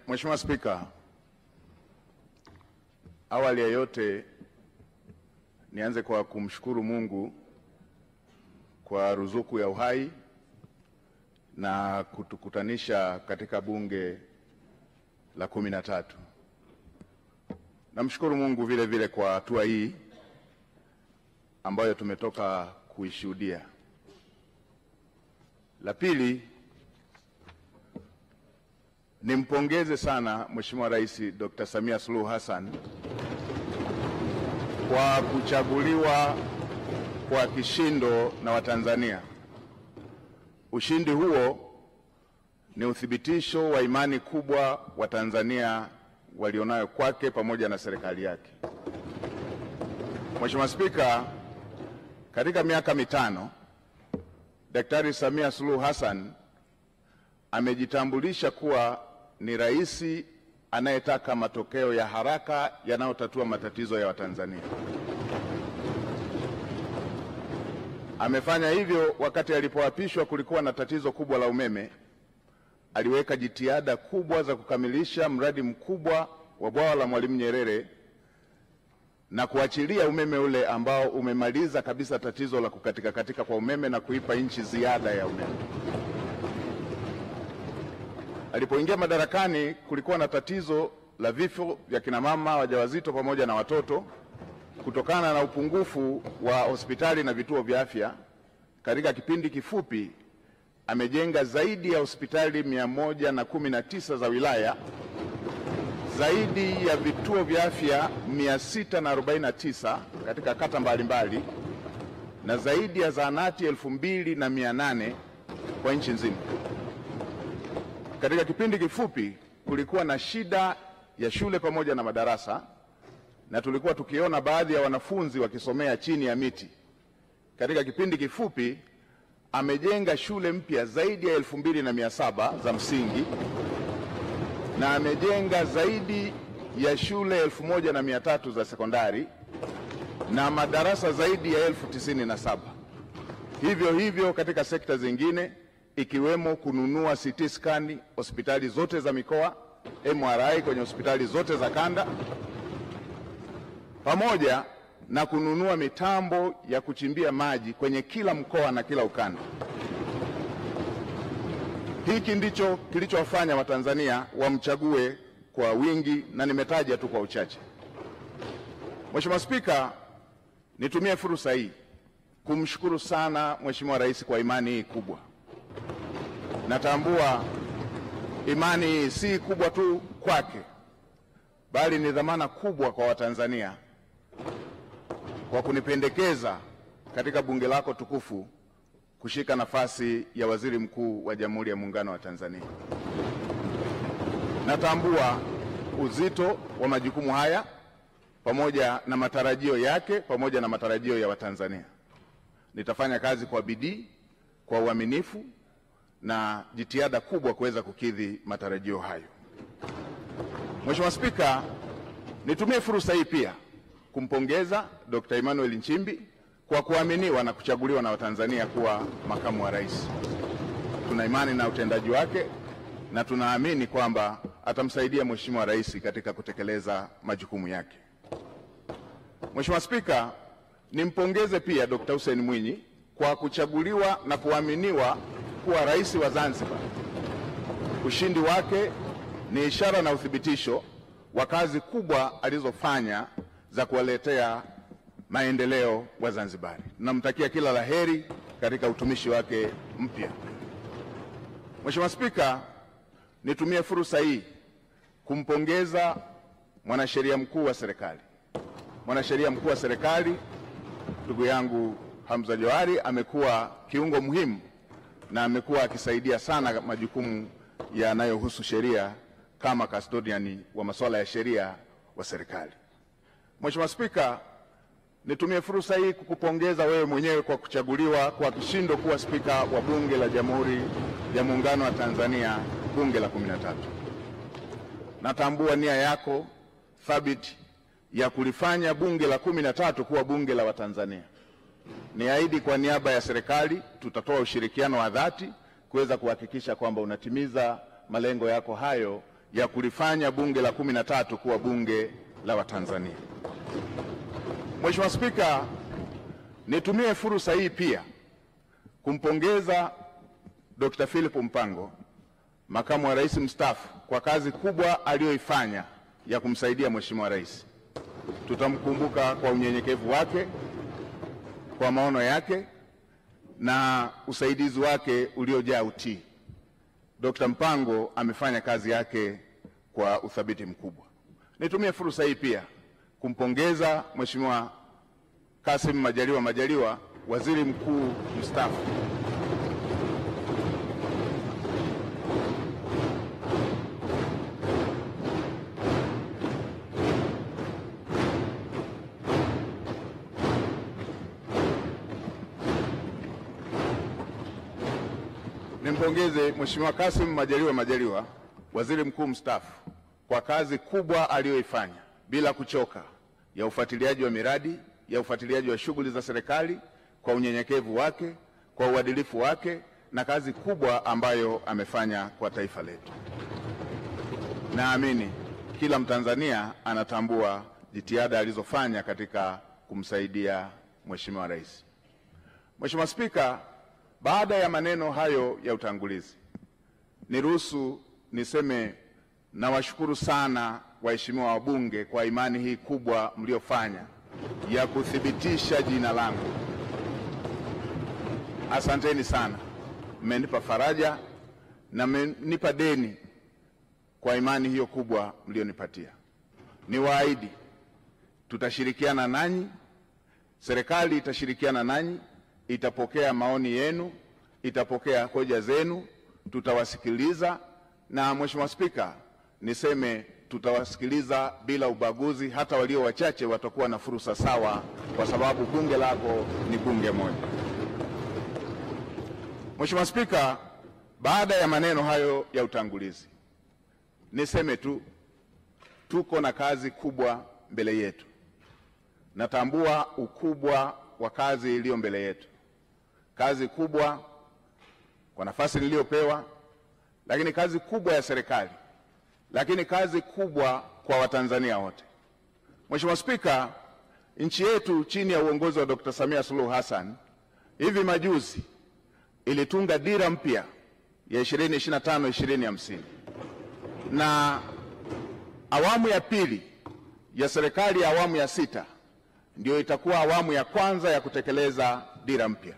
Mheshimiwa Spika, awali ya yote nianze kwa kumshukuru Mungu kwa ruzuku ya uhai na kutukutanisha katika bunge la 13. Namshukuru Mungu vile vile kwa hatua hii ambayo tumetoka kuishuhudia. La pili, nimpongeze sana Mheshimiwa Rais Dr. Samia Suluhu Hassan kwa kuchaguliwa kwa kishindo na Watanzania. Ushindi huo ni uthibitisho wa imani kubwa Watanzania walionayo kwake pamoja na serikali yake. Mheshimiwa Spika, katika miaka mitano Daktari Samia Suluhu Hassan amejitambulisha kuwa ni rais anayetaka matokeo ya haraka yanayotatua matatizo ya Watanzania. Amefanya hivyo wakati alipoapishwa kulikuwa na tatizo kubwa la umeme. Aliweka jitihada kubwa za kukamilisha mradi mkubwa wa bwawa la Mwalimu Nyerere na kuachilia umeme ule ambao umemaliza kabisa tatizo la kukatika kwa umeme na kuipa nchi ziada ya umeme. Alipoingia madarakani kulikuwa na tatizo la vifo vya kina mama wajawazito pamoja na watoto kutokana na upungufu wa hospitali na vituo vya afya. Katika kipindi kifupi amejenga zaidi ya hospitali 119 za wilaya, zaidi ya vituo vya afya 649 katika kata mbalimbali na zaidi ya zahanati 2800 kwa nchi nzima. Katika kipindi kifupi kulikuwa na shida ya shule pamoja na madarasa, na tulikuwa tukiona baadhi ya wanafunzi wakisomea chini ya miti. Katika kipindi kifupi amejenga shule mpya zaidi ya 2700 za msingi na amejenga zaidi ya shule 1300 za sekondari na madarasa zaidi ya 1097. Hivyo hivyo katika sekta zingine ikiwemo kununua CT scan hospitali zote za mikoa, MRI kwenye hospitali zote za kanda, pamoja na kununua mitambo ya kuchimbia maji kwenye kila mkoa na kila ukanda. Hiki ndicho kilichowafanya Watanzania wamchague kwa wingi na nimetaja tu kwa uchache. Mheshimiwa Spika, nitumie fursa hii kumshukuru sana Mheshimiwa Rais kwa imani hii kubwa. Natambua imani hii si kubwa tu kwake, bali ni dhamana kubwa kwa Watanzania kwa kunipendekeza katika bunge lako tukufu kushika nafasi ya Waziri Mkuu wa Jamhuri ya Muungano wa Tanzania. Natambua uzito wa majukumu haya pamoja na matarajio yake pamoja na matarajio ya Watanzania. Nitafanya kazi kwa bidii, kwa uaminifu na jitihada kubwa kuweza kukidhi matarajio hayo. Mheshimiwa Spika, nitumie fursa hii pia kumpongeza Dr. Emmanuel Nchimbi kwa kuaminiwa na kuchaguliwa na Watanzania kuwa makamu wa rais. Tuna imani na utendaji wake na tunaamini kwamba atamsaidia Mheshimiwa Rais katika kutekeleza majukumu yake. Mheshimiwa Spika, nimpongeze pia Dr. Hussein Mwinyi kwa kuchaguliwa na kuaminiwa kuwa rais wa Zanzibar. Ushindi wake ni ishara na uthibitisho wa kazi kubwa alizofanya za kuwaletea maendeleo wa Zanzibari. Namtakia kila laheri katika utumishi wake mpya. Mheshimiwa Spika, nitumie fursa hii kumpongeza mwanasheria mkuu wa serikali. Mwanasheria mkuu wa serikali ndugu yangu Hamza Johari amekuwa kiungo muhimu na amekuwa akisaidia sana majukumu yanayohusu sheria kama custodian wa masuala ya sheria wa serikali. Mheshimiwa Spika, nitumie fursa hii kukupongeza wewe mwenyewe kwa kuchaguliwa kwa kishindo kuwa spika wa Bunge la Jamhuri ya Muungano wa Tanzania, bunge la 13. Natambua nia yako thabiti ya kulifanya bunge la 13 kuwa bunge la Watanzania. Niahidi kwa niaba ya serikali tutatoa ushirikiano wa dhati kuweza kuhakikisha kwamba unatimiza malengo yako hayo ya kulifanya bunge la 13 kuwa bunge la Watanzania. Mheshimiwa Spika, nitumie fursa hii pia kumpongeza Dr. Philip Mpango, makamu wa rais mstaafu, kwa kazi kubwa aliyoifanya ya kumsaidia Mheshimiwa Rais. Tutamkumbuka kwa unyenyekevu wake, kwa maono yake na usaidizi wake uliojaa utii. Dr. Mpango amefanya kazi yake kwa uthabiti mkubwa. Nitumie fursa hii pia kumpongeza Mheshimiwa Kassim Majaliwa, waziri mkuu mstaafu, nimpongeze Mheshimiwa Kassim Majaliwa, waziri mkuu mstaafu, kwa kazi kubwa aliyoifanya bila kuchoka ya ufuatiliaji wa miradi, ya ufuatiliaji wa shughuli za serikali, kwa unyenyekevu wake, kwa uadilifu wake na kazi kubwa ambayo amefanya kwa taifa letu. Naamini kila Mtanzania anatambua jitihada alizofanya katika kumsaidia Mheshimiwa Rais. Mheshimiwa Spika, baada ya maneno hayo ya utangulizi, niruhusu niseme nawashukuru sana waheshimiwa wabunge kwa imani hii kubwa mliofanya ya kuthibitisha jina langu. Asanteni sana. Mmenipa faraja na mmenipa deni kwa imani hiyo kubwa mlionipatia. Niwaahidi tutashirikiana nanyi, serikali itashirikiana nanyi, itapokea maoni yenu, itapokea hoja zenu, tutawasikiliza. Na Mheshimiwa Spika, niseme tutawasikiliza bila ubaguzi, hata walio wachache watakuwa na fursa sawa, kwa sababu bunge lako ni bunge moja. Mheshimiwa Spika, baada ya maneno hayo ya utangulizi, niseme tu tuko na kazi kubwa mbele yetu. Natambua ukubwa wa kazi iliyo mbele yetu, kazi kubwa kwa nafasi niliyopewa, lakini kazi kubwa ya serikali, lakini kazi kubwa kwa Watanzania wote. Mheshimiwa Spika, nchi yetu chini ya uongozi wa Dr. Samia Suluhu Hassan hivi majuzi ilitunga dira mpya ya 2025-2050, na awamu ya pili ya serikali ya awamu ya 6 ndio itakuwa awamu ya kwanza ya kutekeleza dira mpya.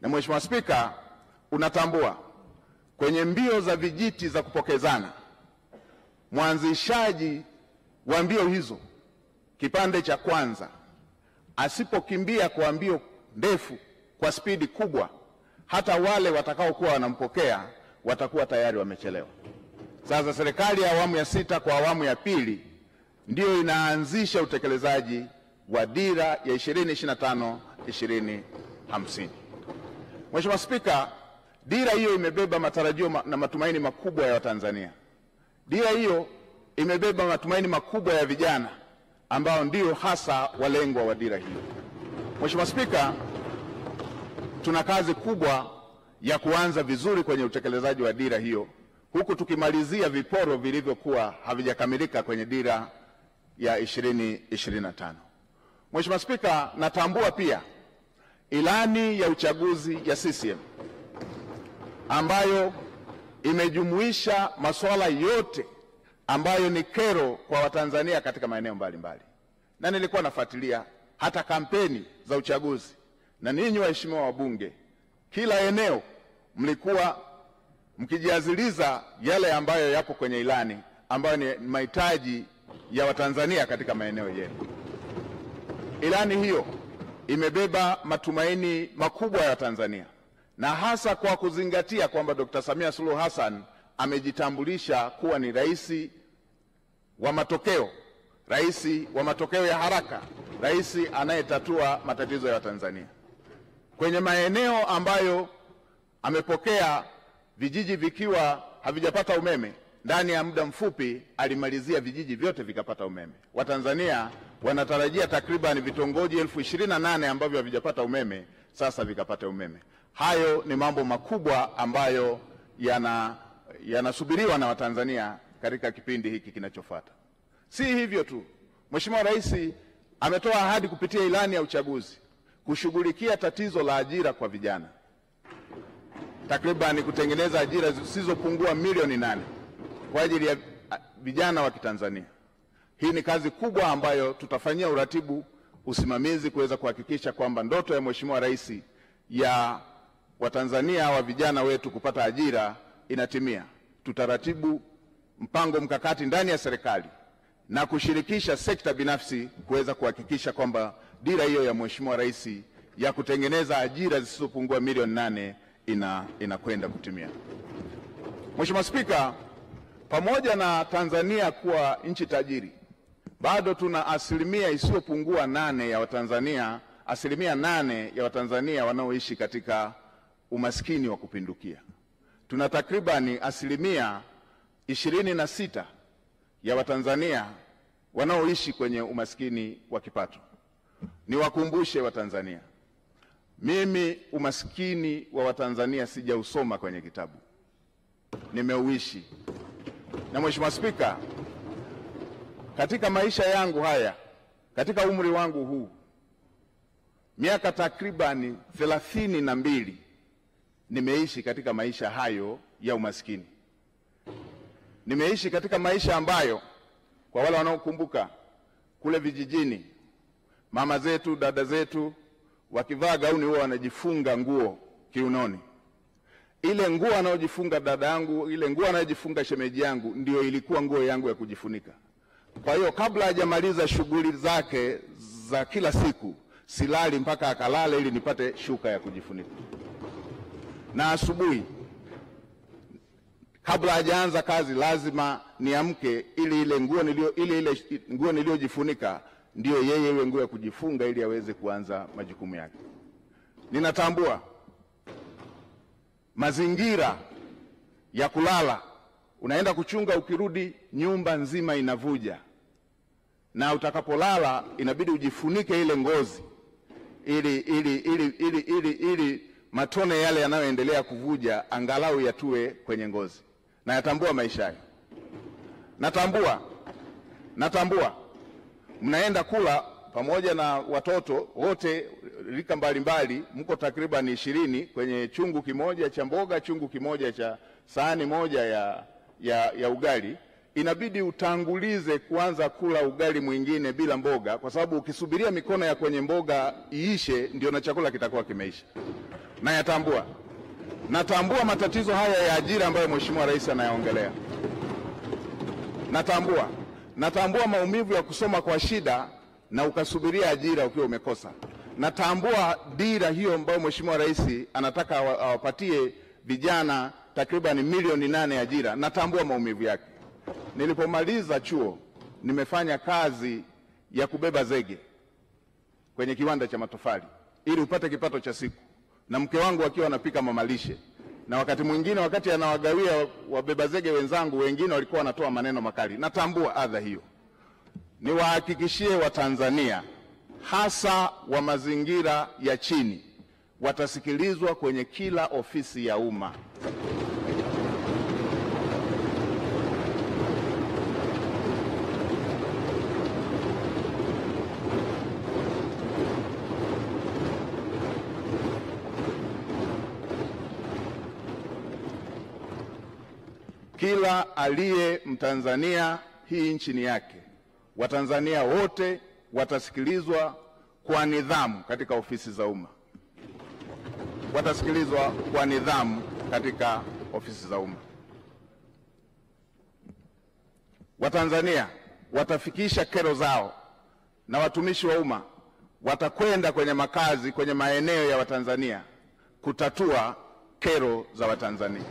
Na Mheshimiwa Spika, unatambua kwenye mbio za vijiti za kupokezana, mwanzishaji wa mbio hizo kipande cha kwanza asipokimbia kwa mbio ndefu kwa spidi kubwa, hata wale watakaokuwa wanampokea watakuwa tayari wamechelewa. Sasa serikali ya awamu ya 6 kwa awamu ya pili ndio inaanzisha utekelezaji wa dira ya 2025-2050. Mheshimiwa Spika, dira hiyo imebeba matarajio na matumaini makubwa ya Watanzania. Dira hiyo imebeba matumaini makubwa ya vijana ambao ndio hasa walengwa wa dira hiyo. Mheshimiwa Spika, tuna kazi kubwa ya kuanza vizuri kwenye utekelezaji wa dira hiyo, huku tukimalizia viporo vilivyokuwa havijakamilika kwenye dira ya 2025. Mheshimiwa Spika, natambua pia ilani ya uchaguzi ya CCM ambayo imejumuisha masuala yote ambayo ni kero kwa Watanzania katika maeneo mbalimbali. Na nilikuwa nafuatilia hata kampeni za uchaguzi, na ninyi waheshimiwa wabunge, kila eneo mlikuwa mkijiaziliza yale ambayo yapo kwenye ilani, ambayo ni mahitaji ya Watanzania katika maeneo yenu. Ilani hiyo imebeba matumaini makubwa ya Tanzania, na hasa kwa kuzingatia kwamba Dr. Samia Suluhu Hassan amejitambulisha kuwa ni rais wa matokeo, rais wa matokeo ya haraka, rais anayetatua matatizo ya Tanzania. Kwenye maeneo ambayo amepokea vijiji vikiwa havijapata umeme, ndani ya muda mfupi alimalizia vijiji vyote vikapata umeme. Watanzania wanatarajia takriban vitongoji 28,000 ambavyo havijapata umeme sasa vikapata umeme. Hayo ni mambo makubwa ambayo yanasubiriwa na Watanzania katika kipindi hiki kinachofuata. Si hivyo tu, Mheshimiwa Rais ametoa ahadi kupitia ilani ya uchaguzi kushughulikia tatizo la ajira kwa vijana, takriban kutengeneza ajira zisizopungua milioni 8 kwa ajili ya vijana wa Kitanzania. Hii ni kazi kubwa ambayo tutafanyia uratibu, usimamizi kuweza kuhakikisha kwamba ndoto ya Mheshimiwa Rais ya Watanzania wa vijana wetu kupata ajira inatimia. Tutaratibu mpango mkakati ndani ya serikali na kushirikisha sekta binafsi kuweza kuhakikisha kwamba dira hiyo ya Mheshimiwa Rais ya kutengeneza ajira zisizopungua milioni 8 inakwenda kutimia. Mheshimiwa Spika, pamoja na Tanzania kuwa nchi tajiri, bado tuna asilimia isiyopungua 8 ya Watanzania, asilimia 8 ya Watanzania wanaoishi katika umaskini wa kupindukia. Tuna takribani asilimia 26 ya Watanzania wanaoishi kwenye umaskini wa kipato. Niwakumbushe Watanzania, mimi umaskini wa Watanzania sijausoma kwenye kitabu, nimeuishi. Na Mheshimiwa Spika, katika maisha yangu haya, katika umri wangu huu, miaka takribani 32 nimeishi katika maisha hayo ya umaskini. Nimeishi katika maisha ambayo, kwa wale wanaokumbuka, kule vijijini mama zetu, dada zetu wakivaa gauni huwa wanajifunga nguo kiunoni. Ile nguo anayojifunga dada yangu, ile nguo anayojifunga shemeji yangu, ndio ilikuwa nguo yangu ya kujifunika. Kwa hiyo kabla hajamaliza shughuli zake za kila siku, silali mpaka akalale ili nipate shuka ya kujifunika. Na asubuhi kabla hajaanza kazi lazima niamke ili ile nguo niliyojifunika ndio yeye iwe nguo ya kujifunga ili aweze kuanza majukumu yake. Ninatambua mazingira ya kulala, unaenda kuchunga, ukirudi nyumba nzima inavuja, na utakapolala inabidi ujifunike ile ngozi ili matone yale yanayoendelea kuvuja angalau yatue kwenye ngozi. Na yatambua maisha hayo. Natambua mnaenda kula pamoja na watoto wote rika mbalimbali, mko takriban 20 kwenye chungu kimoja cha mboga, chungu kimoja cha sahani moja ya ugali. Inabidi utangulize kuanza kula ugali mwingine bila mboga, kwa sababu ukisubiria mikono ya kwenye mboga iishe ndio na chakula kitakuwa kimeisha. Na natambua matatizo haya ya ajira ambayo Mheshimiwa Rais anayaongelea. Natambua maumivu ya kusoma kwa shida na ukasubiria ajira ukiwa umekosa. Natambua dira hiyo ambayo Mheshimiwa Rais anataka awapatie vijana takriban milioni 8 ajira. Natambua maumivu yake. Nilipomaliza chuo nimefanya kazi ya kubeba zege kwenye kiwanda cha matofali ili upate kipato cha siku, na mke wangu akiwa anapika mamalishe, na wakati mwingine wakati anawagawia wabeba zege wenzangu wengine walikuwa wanatoa maneno makali. Natambua adha hiyo. Niwahakikishie Watanzania hasa wa mazingira ya chini watasikilizwa kwenye kila ofisi ya umma. Kila aliye Mtanzania, hii nchi ni yake. Watanzania wote watasikilizwa kwa nidhamu katika ofisi za umma. Watasikilizwa kwa nidhamu katika ofisi za umma. Watanzania watafikisha kero zao, na watumishi wa umma watakwenda kwenye makazi, kwenye maeneo ya Watanzania kutatua kero za Watanzania.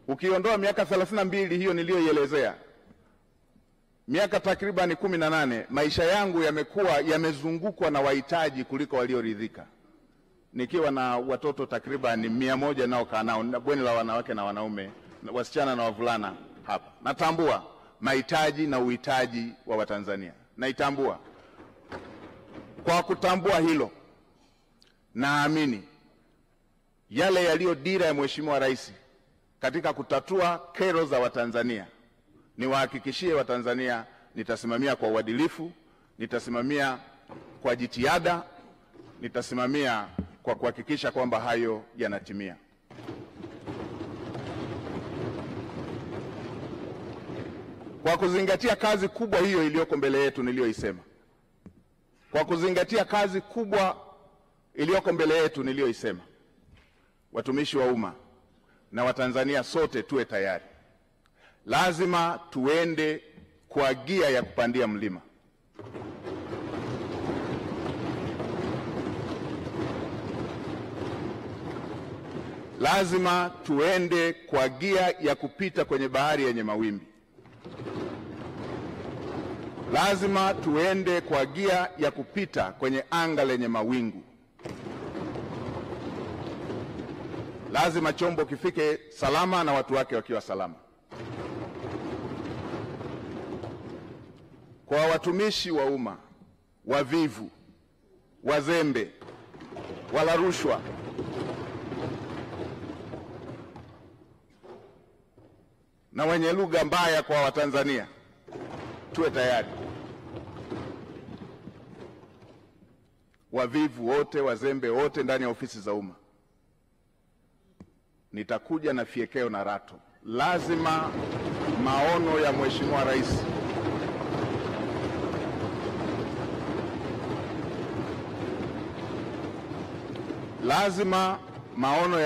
Ukiondoa miaka 32 hiyo niliyoielezea, miaka takriban 18 maisha yangu yamezungukwa na wahitaji kuliko walioridhika, nikiwa na watoto takriban 100 nao kaa nao, na bweni la wanawake na wanaume, wasichana na wavulana hapa. Natambua mahitaji na uhitaji wa Watanzania. Naitambua. Kwa kutambua hilo, naamini yale yaliyo dira ya Mheshimiwa Rais katika kutatua kero za Watanzania. Niwahakikishie Watanzania nitasimamia kwa uadilifu, nitasimamia kwa jitihada, nitasimamia kwa kuhakikisha kwamba hayo yanatimia. Kwa kuzingatia kazi kubwa hiyo iliyoko mbele yetu niliyoisema, kwa kuzingatia kazi kubwa iliyoko mbele yetu niliyoisema, watumishi wa umma na Watanzania sote tuwe tayari. Lazima tuende kwa gia ya kupandia mlima. Lazima tuende kwa gia ya kupita kwenye bahari yenye mawimbi. Lazima tuende kwa gia ya kupita kwenye anga lenye mawingu. Lazima chombo kifike salama na watu wake wakiwa salama. Kwa watumishi wa umma wavivu, wazembe, wala rushwa, na wenye lugha mbaya kwa Watanzania, tuwe tayari. Wavivu wote, wazembe wote ndani ya ofisi za umma, nitakuja na fiekeo na rato. Lazima maono ya Mheshimiwa Rais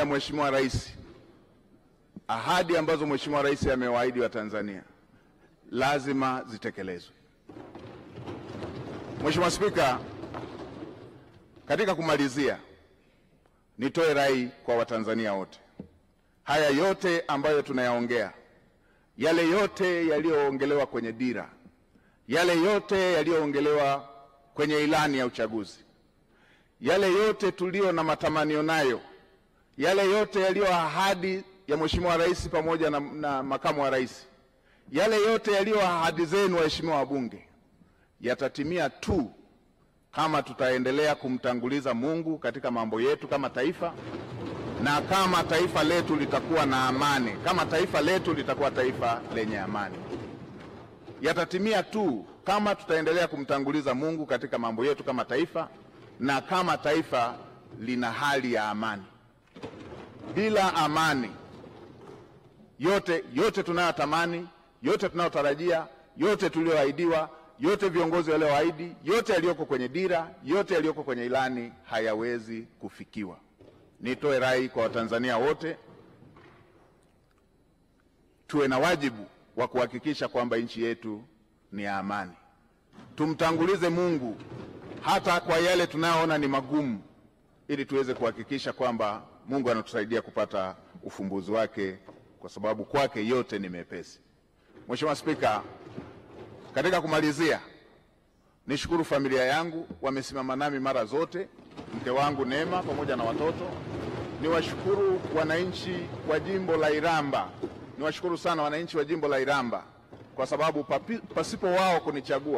Mheshimiwa Rais, ahadi ambazo Mheshimiwa Rais amewaahidi Watanzania lazima zitekelezwe. Mheshimiwa Spika, katika kumalizia, nitoe rai kwa Watanzania wote. Haya yote ambayo tunayaongea, yale yote yaliyoongelewa kwenye dira, yale yote yaliyoongelewa kwenye ilani ya uchaguzi, yale yote tulio na matamanio nayo, yale yote yaliyo ahadi ya Mheshimiwa Rais pamoja na makamu wa rais, yale yote yaliyo ahadi zenu waheshimiwa wabunge, yatatimia tu kama tutaendelea kumtanguliza Mungu katika mambo yetu kama taifa, na kama taifa letu litakuwa na amani, kama taifa letu litakuwa taifa lenye amani. Yatatimia tu kama tutaendelea kumtanguliza Mungu katika mambo yetu kama taifa, na kama taifa lina hali ya amani. Bila amani, yote tunayotamani, yote tunayotarajia, yote tulioahidiwa, yote viongozi walioahidi, yote yaliyoko kwenye dira, yote yaliyoko kwenye ilani hayawezi kufikiwa. Nitoe rai kwa Watanzania wote, tuwe na wajibu wa kuhakikisha kwamba nchi yetu ni ya amani. Tumtangulize Mungu hata kwa yale tunayoona ni magumu, ili tuweze kuhakikisha kwamba Mungu anatusaidia kupata ufumbuzi wake, kwa sababu kwake yote ni mepesi. Mheshimiwa Spika, katika kumalizia, nishukuru familia yangu, wamesimama nami mara zote, mke wangu Neema pamoja na watoto. Niwashukuru wananchi wa jimbo la Iramba, niwashukuru sana wananchi wa jimbo la Iramba, kwa sababu pasipo wao kunichagua